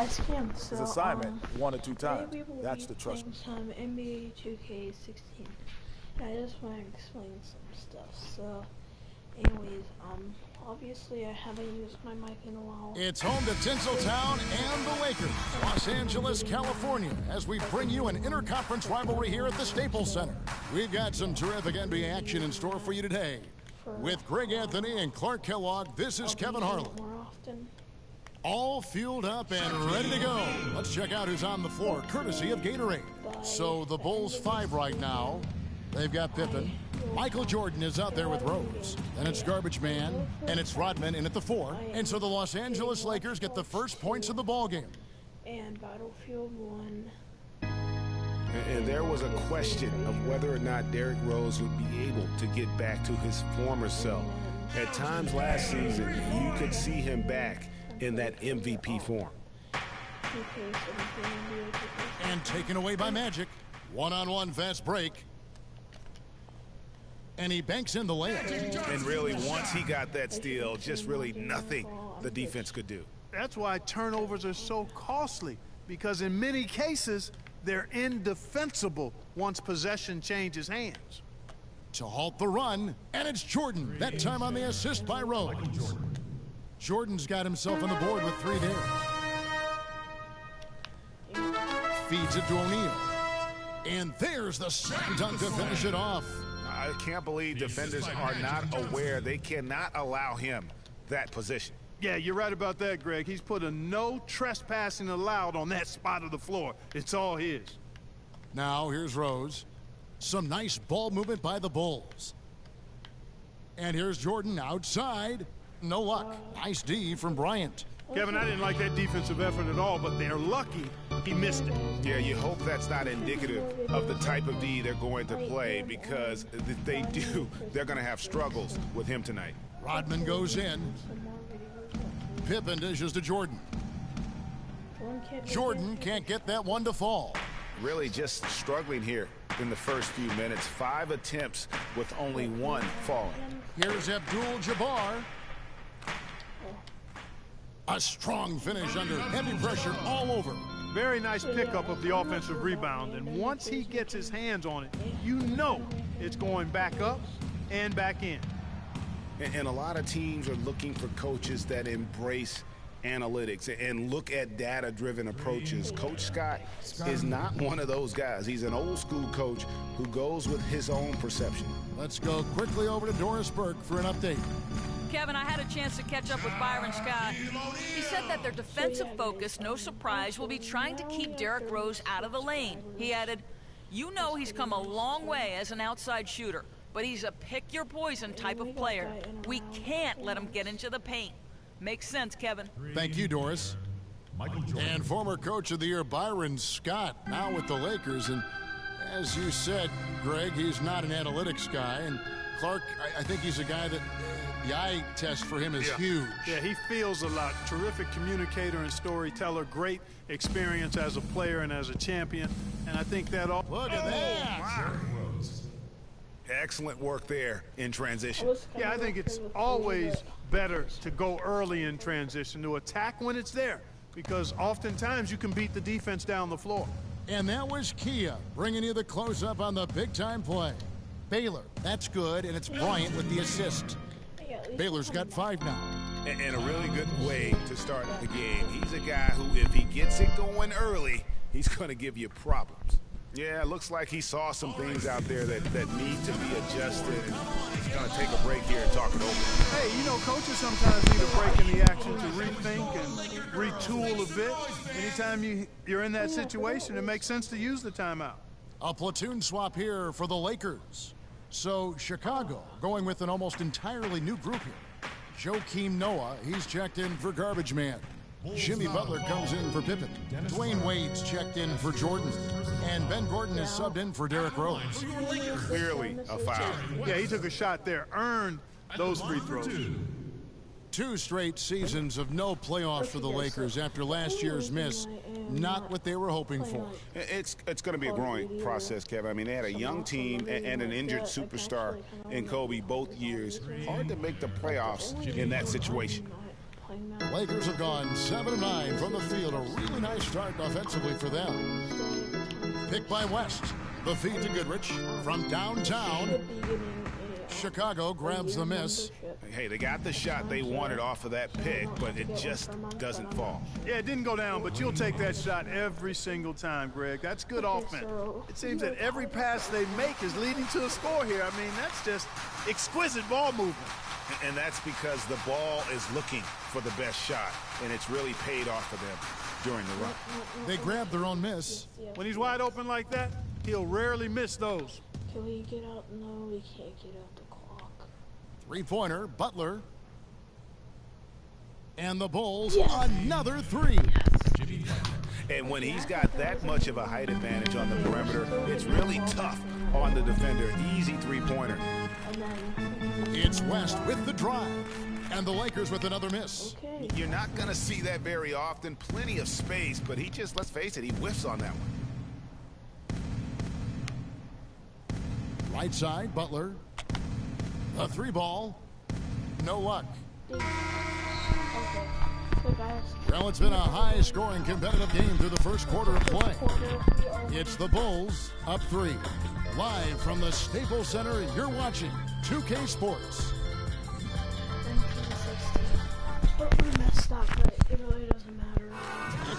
So, his assignment 1 or 2 times. That's the trust. Some Nba2k16. I just want to explain some stuff. So, anyways, obviously I haven't used my mic in a while. It's home to Tinseltown and the Lakers, Los Angeles, California, as we bring you an interconference rivalry here at the Staples Center. We've got some terrific NBA action in store for you today. With Greg Anthony and Clark Kellogg, this is Kevin Harlan. All fueled up and ready to go. Let's check out who's on the floor, courtesy of Gatorade. So the Bulls 5 right now. They've got Pippen. Michael Jordan is out there with Rose. And it's Garbage Man, and it's Rodman in at the 4. And so the Los Angeles Lakers get the first points of the ballgame. And Battlefield 1. And there was a question of whether or not Derrick Rose would be able to get back to his former self. At times last season, you could see him back in that MVP form. And taken away by Magic. One-on-one fast break. And he banks in the layup. And really, once he got that steal, just really nothing the defense could do. That's why turnovers are so costly, because in many cases, they're indefensible once possession changes hands. To halt the run, and it's Jordan, that time on the assist by Rose. Jordan's got himself on the board with 3 there. Feeds it to O'Neal. And there's the slam dunk to finish it off. I can't believe defenders are not aware they cannot allow him that position. Yeah, you're right about that, Greg. He's put a no trespassing allowed on that spot of the floor. It's all his. Now here's Rose. Some nice ball movement by the Bulls. And here's Jordan outside. No luck. Nice D from Bryant. Kevin, I didn't like that defensive effort at all, but they're lucky he missed it. Yeah, you hope that's not indicative of the type of D they're going to play, because if they do, they're going to have struggles with him tonight. Rodman goes in. Pippen dishes to Jordan. Jordan can't get that one to fall. Really just struggling here in the first few minutes. 5 attempts with only 1 falling. Here's Abdul-Jabbar. A strong finish under heavy pressure all over. Very nice pickup of the offensive rebound, and once he gets his hands on it, you know it's going back up and back in. And a lot of teams are looking for coaches that embrace analytics and look at data-driven approaches. Coach Scott is not one of those guys. He's an old-school coach who goes with his own perception. Let's go quickly over to Doris Burke for an update. Kevin, I had a chance to catch up with Byron Scott. He said that their defensive focus, no surprise, will be trying to keep Derrick Rose out of the lane. He added, "You know he's come a long way as an outside shooter, but he's a pick-your-poison type of player. We can't let him get into the paint." Makes sense, Kevin. Thank you, Doris. And former Coach of the Year Byron Scott now with the Lakers. And as you said, Greg, he's not an analytics guy. And Clark, I think he's a guy that the eye test for him is huge. Yeah, he feels a lot. Terrific communicator and storyteller. Great experience as a player and as a champion. And I think that all... Look at that. Wow. Excellent work there in transition. Yeah, I think it's always better to go early in transition, to attack when it's there, because oftentimes you can beat the defense down the floor. And that was Kia bringing you the close-up on the big-time play. Baylor, that's good, and it's Bryant with the assist. Baylor's got 5 now. And a really good way to start the game. He's a guy who, if he gets it going early, he's going to give you problems. Yeah, it looks like he saw some things out there that need to be adjusted, and he's going to take a break here and talk it over. Hey, you know, coaches sometimes need a break in the action to rethink and retool a bit. Anytime you're in that situation, it makes sense to use the timeout. A platoon swap here for the Lakers. So Chicago going with an almost entirely new group here. Joakim Noah, he's checked in for Garbage Man. Jimmy Butler comes in for Pippen. Dwayne Wade's checked in for Jordan. And Ben Gordon is subbed in for Derrick Rose. Clearly a foul. Yeah, he took a shot there, earned those free throws. 2 straight seasons of no playoffs for the Lakers after last year's miss. Not what they were hoping for. It's going to be a growing process, Kevin. I mean, they had a young team and an injured superstar in Kobe both years. Hard to make the playoffs in that situation. Lakers have gone 7 of 9 from the field. A really nice start offensively for them. Picked by West. The feed to Goodrich from downtown. Chicago grabs the miss. Hey, they got the shot they wanted off of that pick, but it just doesn't fall. Yeah, it didn't go down, but you'll take that shot every single time, Greg. That's good offense. It seems that every pass they make is leading to a score here. I mean, that's just exquisite ball movement. And that's because the ball is looking for the best shot, and it's really paid off for them during the run. They grab their own miss. When he's wide open like that, he'll rarely miss those. Can we get out? No, we can't get out the clock. Three-pointer, Butler. And the Bulls, another three. And when he's got that much of a height advantage on the perimeter, it's really tough on the defender. Easy three-pointer. It's West with the drive. And the Lakers with another miss. Okay. You're not going to see that very often. Plenty of space, but he just, let's face it, he whiffs on that one. Right side, Butler. A three ball. No luck. Okay. So guys. Well, it's been a high-scoring competitive game through the first quarter of play. It's the Bulls up 3. Live from the Staples Center, you're watching 2K Sports. 1916. But we messed up, but it really doesn't matter.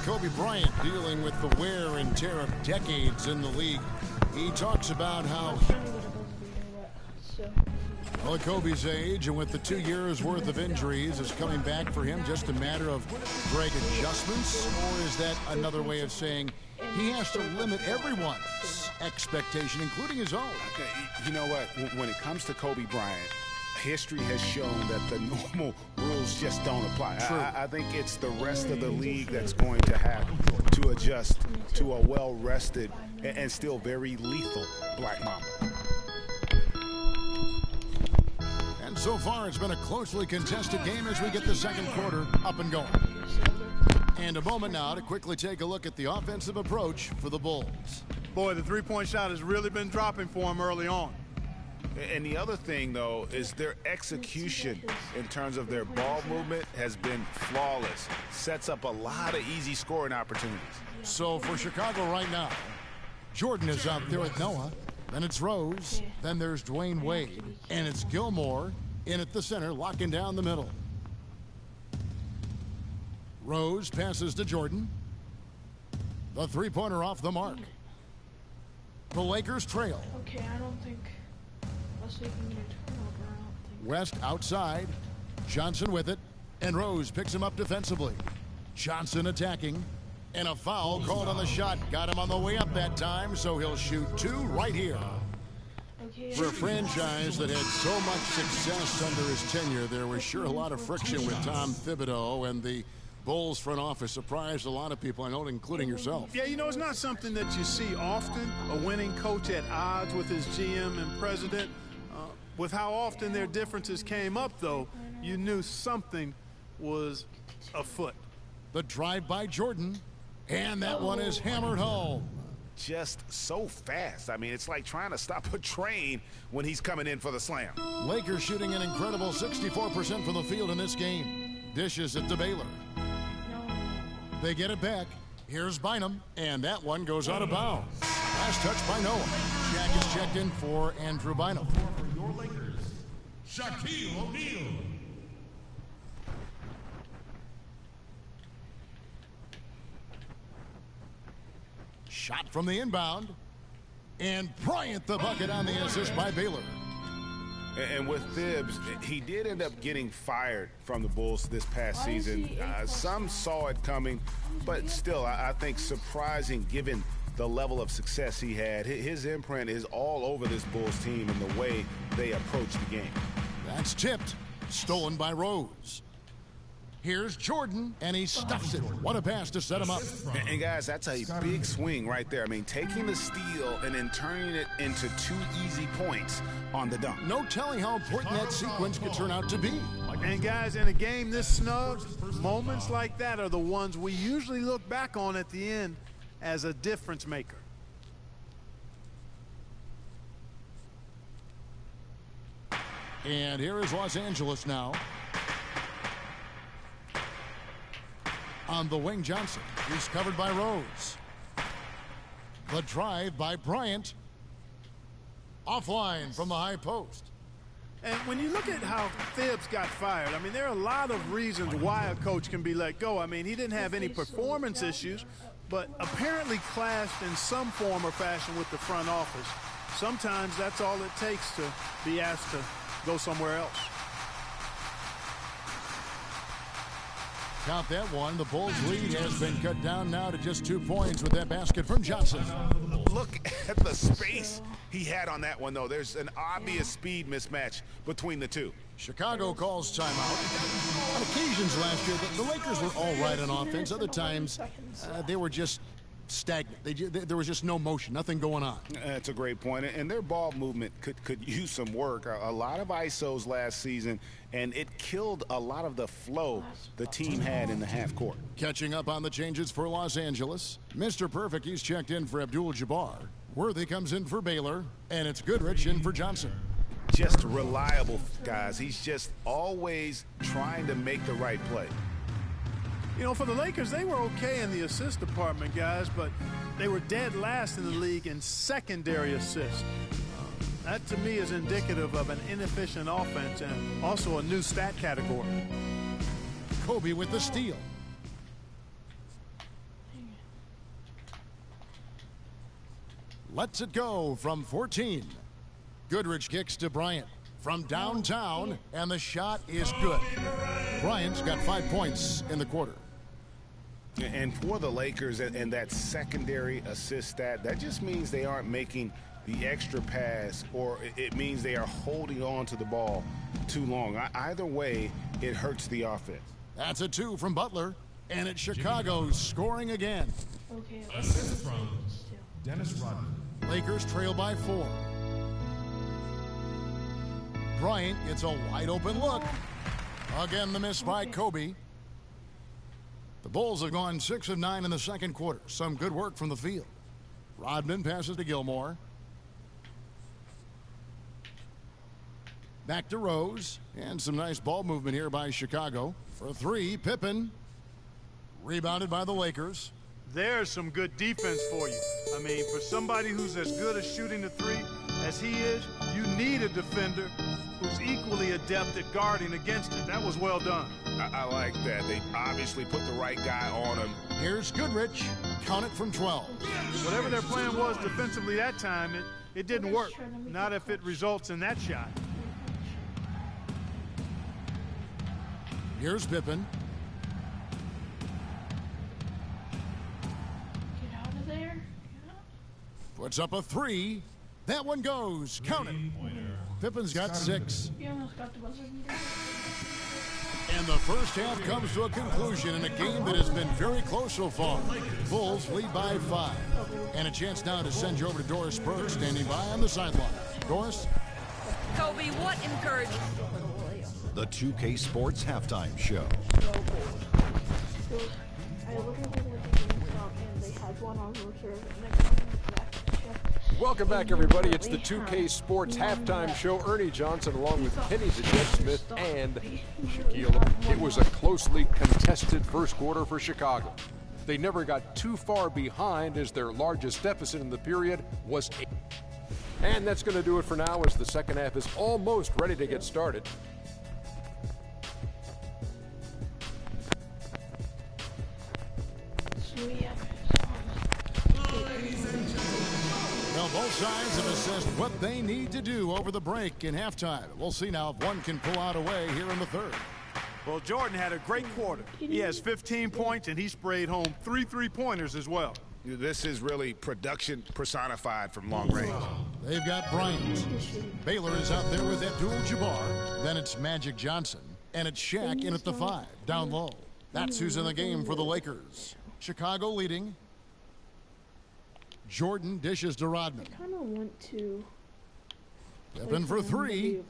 Kobe Bryant dealing with the wear and tear of decades in the league. He talks about how well, at Kobe's age and with the 2 years worth of injuries is coming back for him just a matter of Greg adjustments, or is that another way of saying he has to limit everyone's expectation, including his own? Okay, you know what? When it comes to Kobe Bryant, history has shown that the normal rules just don't apply. I think it's the rest of the league that's going to have to adjust to a well-rested and still very lethal Black Mamba. And so far, it's been a closely contested game as we get the second quarter up and going. And a moment now to quickly take a look at the offensive approach for the Bulls. Boy, the three-point shot has really been dropping for him early on. And the other thing, though, is their execution in terms of their ball movement has been flawless. Sets up a lot of easy scoring opportunities. So for Chicago right now, Jordan is out there with Noah. Then it's Rose. Then there's Dwayne Wade. And it's Gilmore in at the center, locking down the middle. Rose passes to Jordan. The three-pointer off the mark. The Lakers trail. Okay, I don't think unless we can get a turnover, I don't think. West outside. Johnson with it. And Rose picks him up defensively. Johnson attacking. And a foul called on the shot. Got him on the way up that time, so he'll shoot 2 right here. Okay. For a franchise that had so much success under his tenure, there was sure a lot of friction with Tom Thibodeau, and the Bulls front office surprised a lot of people, I know, including yourself. Yeah, you know, it's not something that you see often, a winning coach at odds with his GM and president. With how often their differences came up, though, you knew something was afoot. The drive by Jordan, and that one is hammered home. Just so fast. I mean, it's like trying to stop a train when he's coming in for the slam. Lakers shooting an incredible 64% from the field in this game. Dishes it to Baylor. They get it back. Here's Bynum, and that one goes out of bounds. Last touch by Noah. Shaq is checked in for Andrew Bynum. For your Lakers, Shaquille O'Neal. Shot from the inbound. And Bryant the bucket on the assist by Baylor. And with Thibs, he did end up getting fired from the Bulls this past season. Some saw it coming, but still, I think surprising given the level of success he had. His imprint is all over this Bulls team and the way they approach the game. That's tipped. Stolen by Rose. Here's Jordan, and he stuffs it. What a pass to set him up. And guys, that's a big swing right there. I mean, taking the steal and then turning it into 2 easy points on the dunk. No telling how important that sequence could turn out to be. And guys, in a game this snug, moments like that are the ones we usually look back on at the end as a difference maker. And here is Los Angeles now. On the wing, Johnson. He's covered by Rose. The drive by Bryant. Offline from the high post. And when you look at how Thibs got fired, I mean, there are a lot of reasons why a coach can be let go. I mean, he didn't have any performance issues, but apparently clashed in some form or fashion with the front office. Sometimes that's all it takes to be asked to go somewhere else. Count that one. The Bulls' lead has been cut down now to just 2 points with that basket from Johnson. Look at the space he had on that one, though. There's an obvious speed mismatch between the two. Chicago calls timeout. On occasions last year, the Lakers were all right on offense. Other times, they were just stagnant. There was just no motion, nothing going on. That's a great point. And their ball movement could use some work. A lot of ISOs last season, and it killed a lot of the flow the team had in the half court. Catching up on the changes for Los Angeles. Mr. Perfect, he's checked in for Abdul-Jabbar. Worthy comes in for Baylor, and it's Goodrich in for Johnson. Just reliable, guys. He's just always trying to make the right play. You know, for the Lakers, they were okay in the assist department, guys, but they were dead last in the league in secondary assists. That, to me, is indicative of an inefficient offense and also a new stat category. Kobe with the steal. Lets it go from 14. Goodrich kicks to Bryant from downtown, and the shot is good. Bryant's got 5 points in the quarter. And for the Lakers and that secondary assist stat, that just means they aren't making the extra pass, or it means they are holding on to the ball too long. Either way, it hurts the offense. That's a 2 from Butler, and it's Chicago scoring again. Okay, Assist from Dennis Rodman. Lakers trail by 4. Bryant gets a wide open look. Again, the miss by Kobe. The Bulls have gone 6 of 9 in the second quarter. Some good work from the field. Rodman passes to Gilmore. Back to Rose. And some nice ball movement here by Chicago. For 3, Pippen. Rebounded by the Lakers. There's some good defense for you. I mean, for somebody who's as good at shooting the three as he is, you need a defender who's equally adept at guarding against it. That was well done. I like that. They obviously put the right guy on him. Here's Goodrich. Count it from 12. Whatever their plan was defensively that time, it didn't work. Not if it results in that shot. Here's Pippen. Get out of there. Puts up a 3. That one goes. Count it. Pippen's got 6. You almost got the buzzer beater. And the first half comes to a conclusion in a game that has been very close so far. Bulls lead by 5. And a chance now to send you over to Doris Burke, standing by on the sideline. Doris? Kobe, what encouraged? The 2K Sports Halftime Show. I literally went to GameStop and they had one on reserve. Next time I back to check. Welcome back, everybody. It's the 2K Sports Halftime Show. Ernie Johnson along with Kenny the Jet Smith and Shaquille. It was a closely contested first quarter for Chicago. They never got too far behind as their largest deficit in the period was 8. And that's going to do it for now as the second half is almost ready to get started. Well, both sides have assessed what they need to do over the break in halftime. We'll see now if one can pull out away here in the third. Well, Jordan had a great quarter. He has 15 points, and he sprayed home 3 3-pointers as well. This is really production personified from long range. They've got Bryant. Baylor is out there with Abdul-Jabbar. Then it's Magic Johnson. And it's Shaq in at the 5, down low. That's who's in the game for the Lakers. Chicago leading. Jordan dishes to Rodman. I kind of want to. Pippen for 3.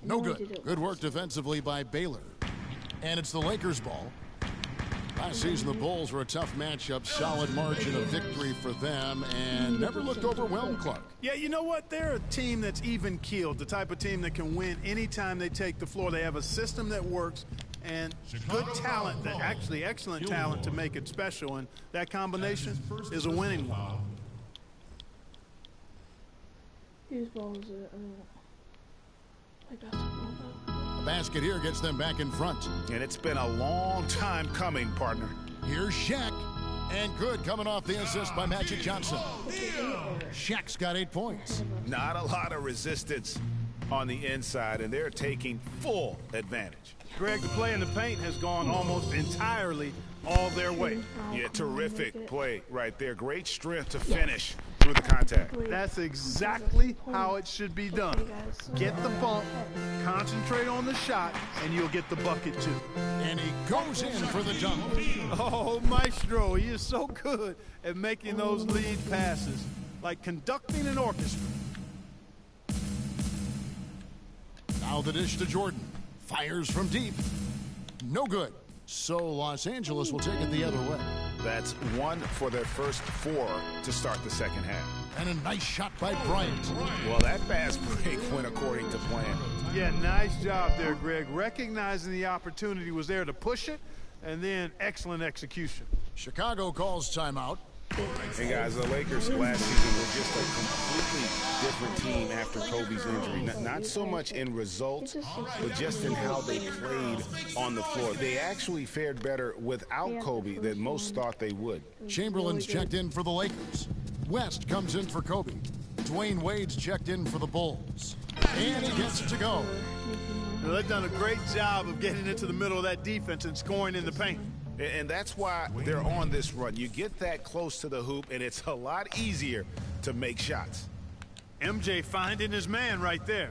No good. Good work defensively by Baylor. And it's the Lakers' ball. Last season, the Bulls were a tough matchup. Solid margin of victory for them and never looked overwhelmed, Clark. Yeah, you know what? They're a team that's even-keeled, the type of team that can win anytime they take the floor. They have a system that works. and good talent, actually excellent talent to make it special, and that combination is a winning one. Whose ball is it? I got the A basket here gets them back in front. And it's been a long time coming, partner. Here's Shaq. And good coming off the assist by Magic Johnson. Shaq's got 8 points. Not a lot of resistance on the inside, and they're taking full advantage. Greg, the play in the paint has gone almost entirely all their way. Yeah, terrific play right there. Great strength to finish through the contact. That's exactly how it should be done. Get the bump, concentrate on the shot, and you'll get the bucket too. And he goes in for the dunk. Oh, Maestro, he is so good at making those lead passes, like conducting an orchestra. Now the dish to Jordan. Fires from deep. No good. So Los Angeles will take it the other way. That's 1 for their first 4 to start the second half. And a nice shot by Bryant. Well, that fast break went according to plan. Yeah, nice job there, Greg. Recognizing the opportunity was there to push it, and then excellent execution. Chicago calls timeout. Hey guys, the Lakers last season were just a completely different team after Kobe's injury. Not so much in results, but just in how they played on the floor. They actually fared better without Kobe than most thought they would. Chamberlain's checked in for the Lakers. West comes in for Kobe. Dwayne Wade's checked in for the Bulls. And he gets it to go. Well, they've done a great job of getting into the middle of that defense and scoring in the paint. And that's why they're on this run. You get that close to the hoop, and it's a lot easier to make shots. MJ finding his man right there.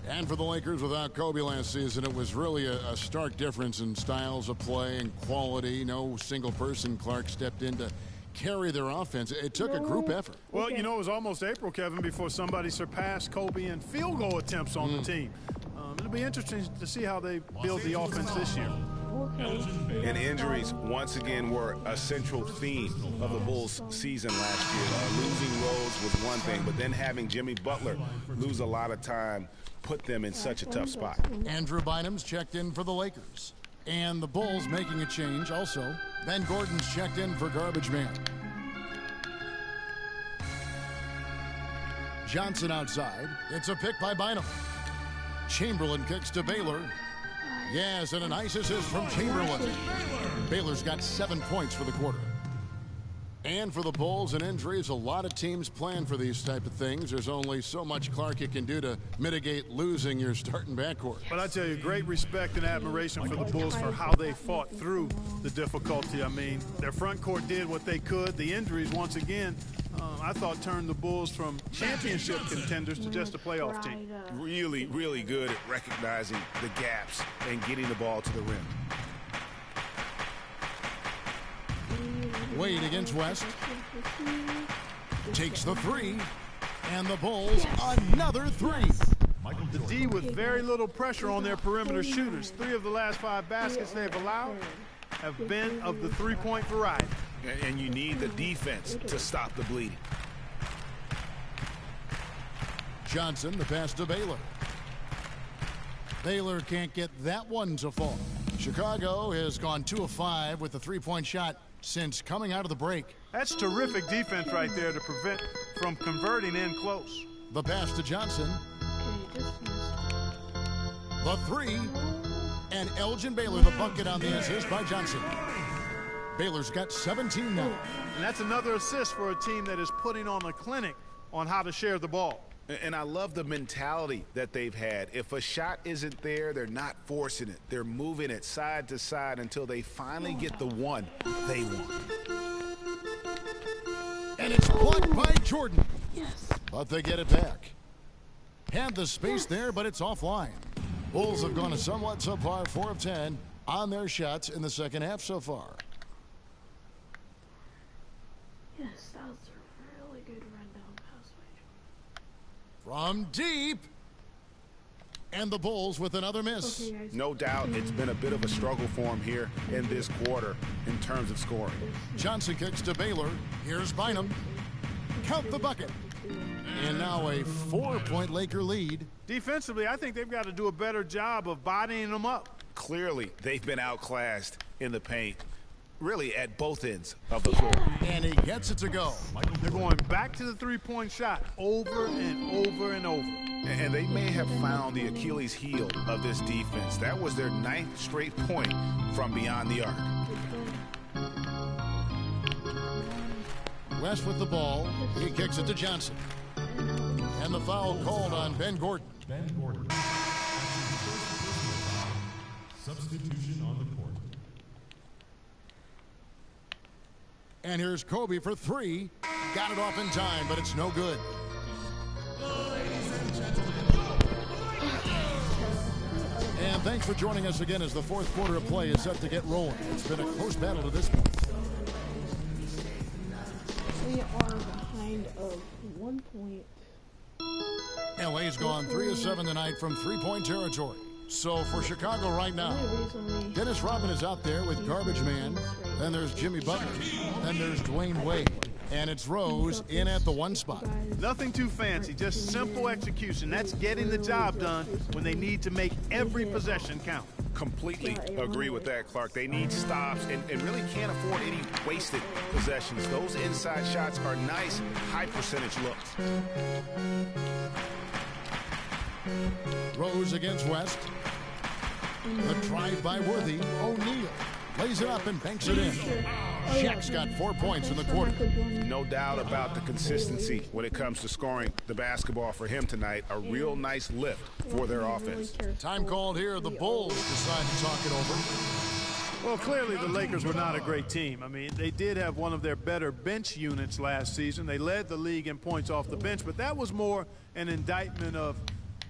And for the Lakers, without Kobe last season, it was really a stark difference in styles of play and quality. No single person. Clark stepped in to carry their offense. It took a group effort. Well, you know, it was almost April, Kevin, before somebody surpassed Kobe in field goal attempts on the team. It'll be interesting to see how they build the offense this year. And injuries, once again, were a central theme of the Bulls' season last year. Losing Rose was one thing, but then having Jimmy Butler lose a lot of time put them in such a tough spot. Andrew Bynum's checked in for the Lakers. And the Bulls making a change also. Ben Gordon's checked in for Garbage Man. Johnson outside. It's a pick by Bynum. Chamberlain kicks to Baylor. Yes, and a nice assist from Chamberlain. Baylor's got 7 points for the quarter. And for the Bulls and injuries, a lot of teams plan for these type of things. There's only so much Clark can do to mitigate losing your starting backcourt. But I tell you, great respect and admiration for the Bulls for how they fought through the difficulty. I mean, their front court did what they could. The injuries, once again, I thought turned the Bulls from championship contenders to just a playoff team. Really, really good at recognizing the gaps and getting the ball to the rim. Wade against West. Takes the three. And the Bulls another three. The D with very little pressure on their perimeter shooters. 3 of the last 5 baskets they've allowed have been of the three-point variety. And you need the defense to stop the bleeding. Johnson, the pass to Baylor. Baylor can't get that one to fall. Chicago has gone 2 of 5 with the three-point shot since coming out of the break. That's terrific defense right there to prevent from converting in close. The pass to Johnson. The three. And Elgin Baylor, the bucket on the assist by Johnson. Baylor's got 17 now. And that's another assist for a team that is putting on a clinic on how to share the ball. And I love the mentality that they've had. If a shot isn't there, they're not forcing it. They're moving it side to side until they finally get the one they want. And it's blocked by Jordan. Yes. But they get it back. Had the space there, but it's offline. Bulls have gone a somewhat subpar 4 of 10 on their shots in the second half so far. Yes, that was a really good rundown pass. From deep. And the Bulls with another miss. Okay, guys. No doubt it's been a bit of a struggle for him here in this quarter in terms of scoring. Johnson kicks to Baylor. Here's Bynum. Count the bucket. And now a 4-point Laker lead. Defensively, I think they've got to do a better job of bodying them up. Clearly, they've been outclassed in the paint, really at both ends of the court. And he gets it to go. They're going back to the three-point shot over and over and over. And they may have found the Achilles heel of this defense. That was their 9th straight point from beyond the arc. West with the ball. He kicks it to Johnson. And the foul called on Ben Gordon. Ben Gordon. Substitution on the court. And here's Kobe for 3. Got it off in time, but it's no good. And thanks for joining us again as the fourth quarter of play is set to get rolling. It's been a close battle to this point. We are behind of 1 point. LA's gone 3 of 7 tonight from three-point territory. So for Chicago right now, Dennis Rodman is out there with Garbage Man. Then there's Jimmy Butler. Then there's Dwayne Wade. And it's Rose in at the 1 spot. Nothing too fancy, just simple execution. That's getting the job done when they need to make every possession count. Completely agree with that, Clark. They need stops and really can't afford any wasted possessions. Those inside shots are nice, high-percentage looks. Rose against West. The drive by Worthy. O'Neal lays it up and banks it in. Shaq's got 4 points in the quarter. No doubt about the consistency when it comes to scoring the basketball for him tonight. A real nice lift for their offense. Time called here. The Bulls decide to talk it over. Well, clearly the Lakers were not a great team. I mean, they did have one of their better bench units last season. They led the league in points off the bench, but that was more an indictment of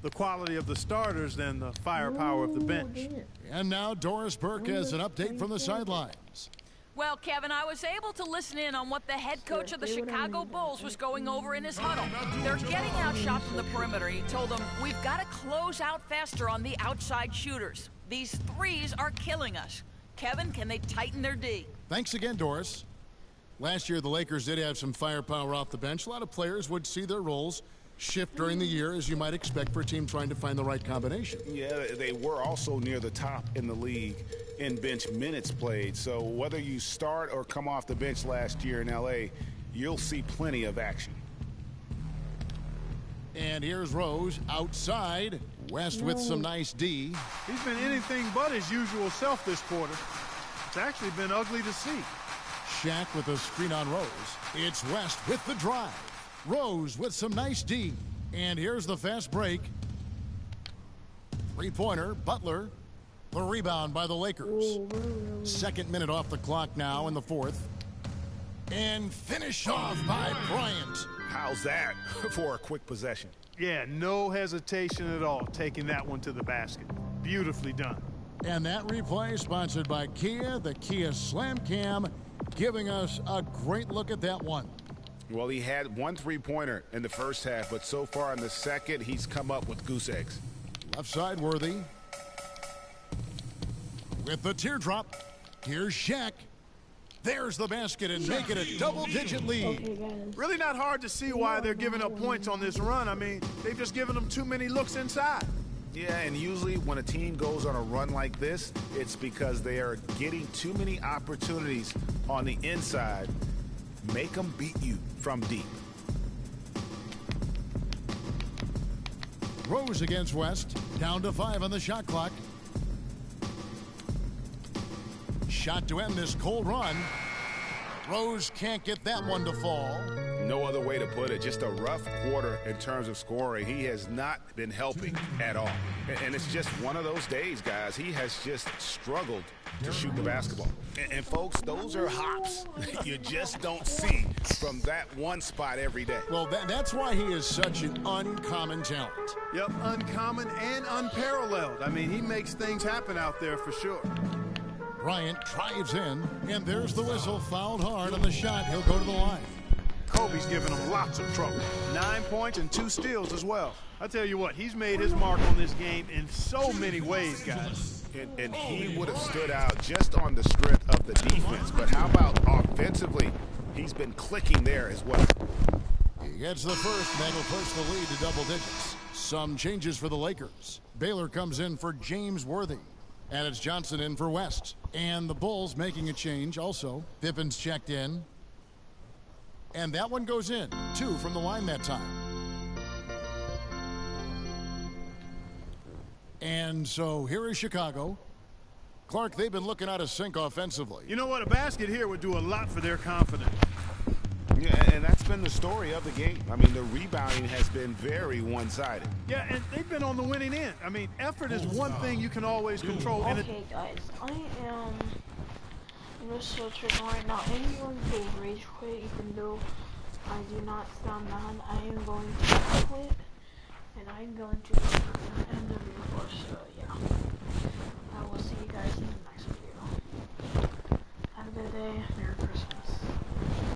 the quality of the starters than the firepower of the bench. And now Doris Burke has an update from the sidelines. Well, Kevin, I was able to listen in on what the head coach of the Chicago Bulls was going over in his huddle. They're getting outshot from the perimeter. He told them, we've got to close out faster on the outside shooters. These threes are killing us. Kevin, can they tighten their D? Thanks again, Doris. Last year, the Lakers did have some firepower off the bench. A lot of players would see their roles shift during the year, as you might expect for a team trying to find the right combination. Yeah, they were also near the top in the league in bench minutes played. So whether you start or come off the bench last year in L.A., you'll see plenty of action. And here's Rose outside. West with some nice D. He's been anything but his usual self this quarter. It's actually been ugly to see. Shaq with a screen on Rose. It's West with the drive. Rose with some nice D. And here's the fast break. Three-pointer, Butler. The rebound by the Lakers. Second minute off the clock now in the fourth. And finish off by Bryant. How's that for a quick possession? Yeah, no hesitation at all taking that one to the basket. Beautifully done. And that replay sponsored by Kia, the Kia Slam Cam, giving us a great look at that one. Well, he had 1 3-pointer in the first half, but so far in the second, he's come up with goose eggs. Left side, Worthy. With the teardrop, here's Shaq. There's the basket and make it a double-digit lead. Really not hard to see why they're giving up points on this run. I mean, they've just given them too many looks inside. Yeah, and usually when a team goes on a run like this, it's because they are getting too many opportunities on the inside. Make them beat you from deep. Rose against West. Down to 5 on the shot clock. Shot to end this cold run. Rose can't get that one to fall. No other way to put it. Just a rough quarter in terms of scoring. He has not been helping at all. And it's just one of those days, guys. He has just struggled to shoot the basketball. And folks, those are hops you just don't see from that one spot every day. Well, that's why he is such an uncommon talent. Yep, uncommon and unparalleled. I mean, he makes things happen out there for sure. Bryant drives in, and there's the whistle. Fouled hard on the shot. He'll go to the line. Kobe's giving him lots of trouble. 9 points and 2 steals as well. I tell you what, he's made his mark on this game in so many ways, guys. And he would have stood out just on the strength of the defense. But how about offensively? He's been clicking there as well. He gets the first, and that'll push the lead to double digits. Some changes for the Lakers. Baylor comes in for James Worthy. And it's Johnson in for West. And the Bulls making a change also. Pippen's checked in. And that one goes in. 2 from the line that time. And so here is Chicago. Clark, they've been looking out of sync offensively. You know what? A basket here would do a lot for their confidence. Yeah, and that's been the story of the game. I mean, the rebounding has been very one-sided. Yeah, and they've been on the winning end. I mean, effort is one thing you can always control. Okay, guys, I am just searching right now. Anyone can rage quit, even though I do not sound mad. I am going to quit, and I'm going to end the video. So